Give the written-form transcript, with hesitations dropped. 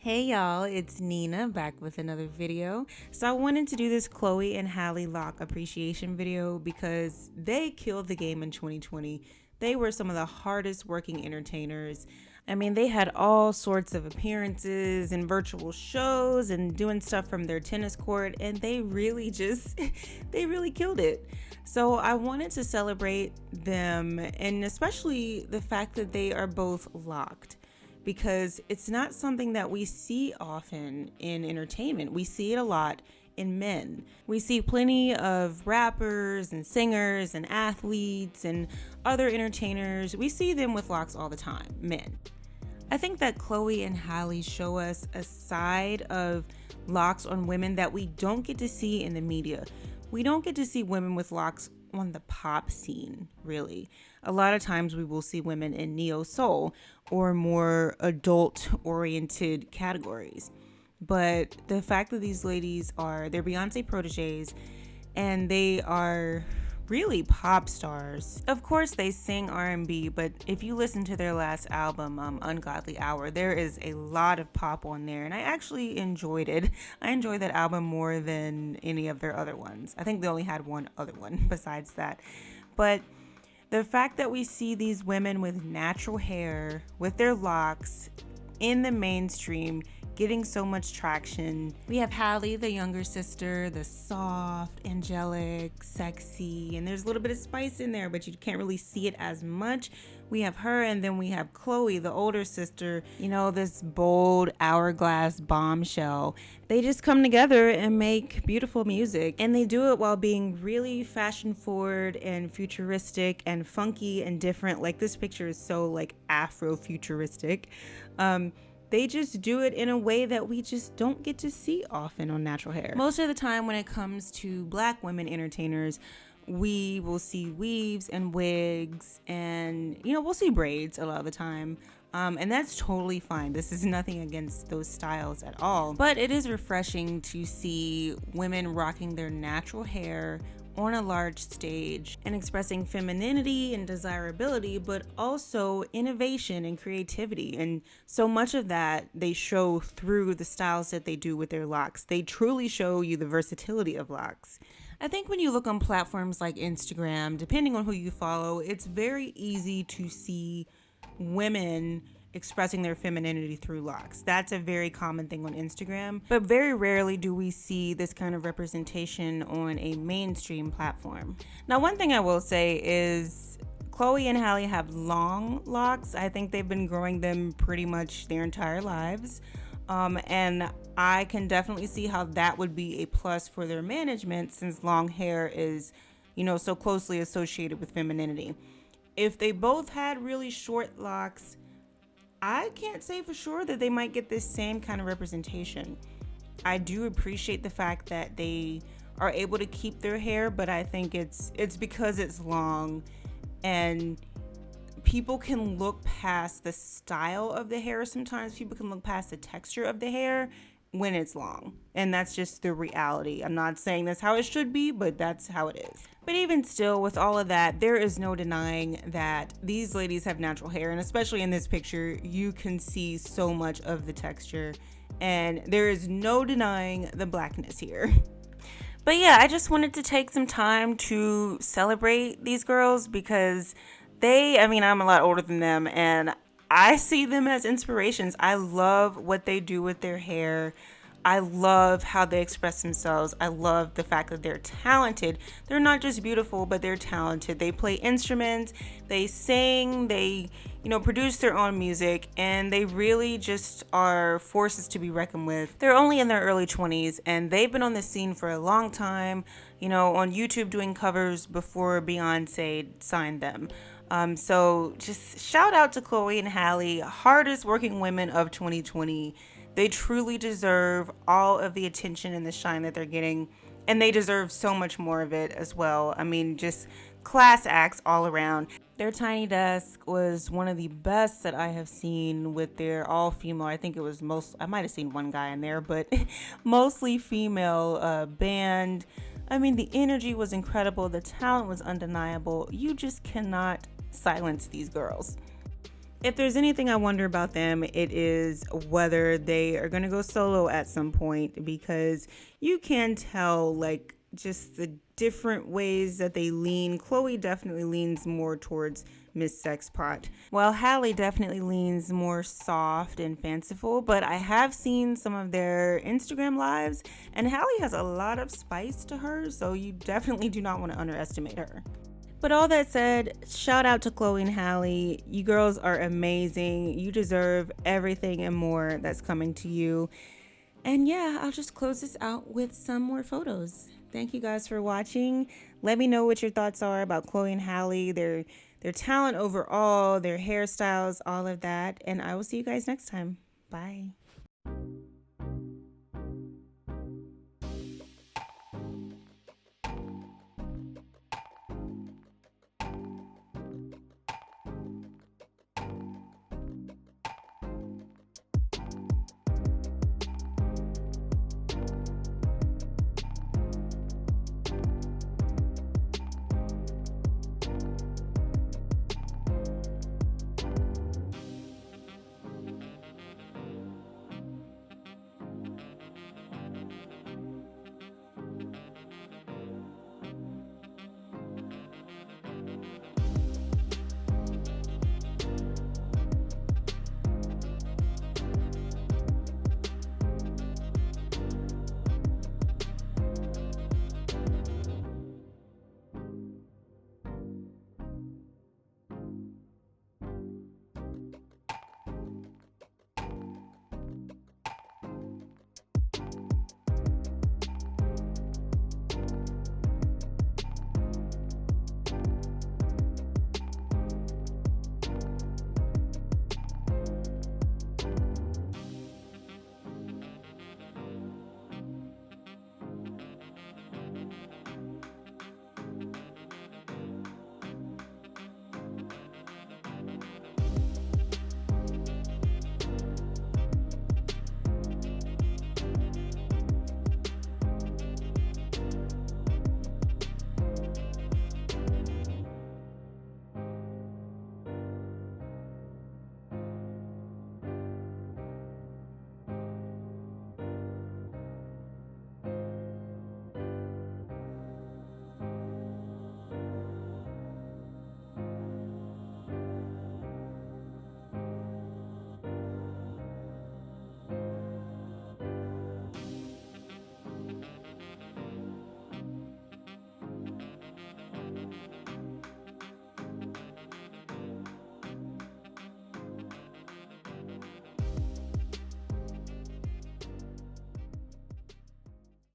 Hey y'all, it's Nina back with another video. So I wanted to do this Chloe and Halle Loc appreciation video because they killed the game in 2020. They were some of the hardest working entertainers. I mean, they had all sorts of appearances and virtual shows and doing stuff from their tennis court, and they really they really killed it. So I wanted to celebrate them, and especially the fact that they are both locked, because it's not something that we see often in entertainment. We see it a lot in men. We see plenty of rappers and singers and athletes and other entertainers. We see them with locks all the time, men. I think that Chloe and Halle show us a side of locks on women that we don't get to see in the media. We don't get to see women with locks on the pop scene, really. A lot of times we will see women in neo soul or more adult oriented categories. But the fact that these ladies they're Beyonce proteges and they are really pop stars. Of course they sing R&B, but if you listen to their last album, Ungodly Hour, there is a lot of pop on there, and I actually enjoyed it. I enjoyed that album more than any of their other ones. I think they only had one other one besides that. But the fact that we see these women with natural hair, with their locks, in the mainstream, getting so much traction. We have Halle, the younger sister, the soft, angelic, sexy, and there's a little bit of spice in there, but you can't really see it as much. We have her, and then we have Chloe, the older sister, this bold hourglass bombshell. They just come together and make beautiful music, and they do it while being really fashion forward and futuristic and funky and different. Like, this picture is so like Afro-futuristic. They just do it in a way that we just don't get to see often on natural hair. Most of the time when it comes to Black women entertainers, we will see weaves and wigs and, we'll see braids a lot of the time. And that's totally fine. This is nothing against those styles at all. But it is refreshing to see women rocking their natural hair on a large stage and expressing femininity and desirability, but also innovation and creativity. And so much of that they show through the styles that they do with their locks. They truly show you the versatility of locks. I think when you look on platforms like Instagram, depending on who you follow, it's very easy to see women expressing their femininity through locks. That's a very common thing on Instagram, but very rarely do we see this kind of representation on a mainstream platform. Now, one thing I will say is Chloe and Halle have long locks. I think they've been growing them pretty much their entire lives. And I can definitely see how that would be a plus for their management, since long hair is, so closely associated with femininity. If they both had really short locks, I can't say for sure that they might get this same kind of representation. I do appreciate the fact that they are able to keep their hair, but I think it's because it's long and people can look past the style of the hair. Sometimes people can look past the texture of the hair when it's long, and that's just the reality. I'm not saying that's how it should be, but that's how it is. But even still, with all of that, there is no denying that these ladies have natural hair, and especially in this picture, you can see so much of the texture, and there is no denying the blackness here. But yeah, I just wanted to take some time to celebrate these girls because I'm a lot older than them, and I see them as inspirations. I love what they do with their hair. I love how they express themselves. I love the fact that they're talented. They're not just beautiful, but they're talented. They play instruments, they sing, they, produce their own music, and they really just are forces to be reckoned with. They're only in their early 20s, and they've been on the scene for a long time, on YouTube doing covers before Beyonce signed them. So just shout out to Chloe and Halle, hardest working women of 2020. They truly deserve all of the attention and the shine that they're getting, and they deserve so much more of it as well. Just class acts all around. Their Tiny Desk was one of the best that I have seen with their all female. I think it was I might have seen one guy in there, but mostly female band. The energy was incredible. The talent was undeniable. You just cannot silence these girls. If there's anything I wonder about them, it is whether they are going to go solo at some point, because you can tell, like, just the different ways that they lean. Chloe definitely leans more towards Miss Sexpot, while Halle definitely leans more soft and fanciful. But I have seen some of their Instagram lives, and Halle has a lot of spice to her, so you definitely do not want to underestimate her. But all that said, shout out to Chloe and Halle. You girls are amazing. You deserve everything and more that's coming to you. And yeah, I'll just close this out with some more photos. Thank you guys for watching. Let me know what your thoughts are about Chloe and Halle, their talent overall, their hairstyles, all of that. And I will see you guys next time. Bye.